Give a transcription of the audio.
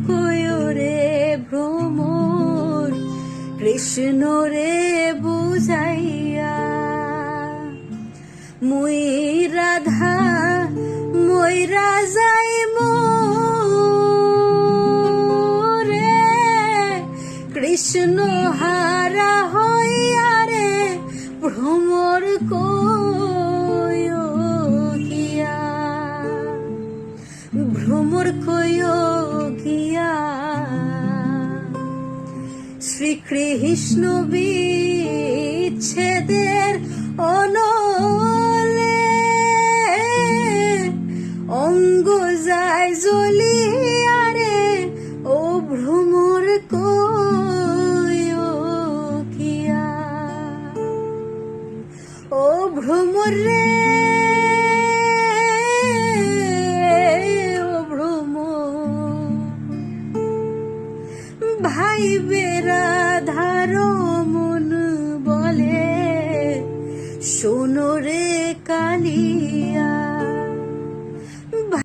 কয়ো রে ভ্রমর কৃষ্ণ রে বুঝাইয়া, মুই রাধা ময়রা যাই রে কৃষ্ণ হারা হইয়া রে ভ্রমর কয়ো গিয়া, ভ্রমর কয়ো গিয়া। শ্রীকৃষ্ণ বিচ্ছেদের অনলে অঙ্গ যায় জ্বলিয়া রে ও ভ্রমর কয়ো গিয়া, ও ভ্রমর রে ও ভ্রমর। ভাই বেরাধার মন বলে শোনো রে কালিয়া,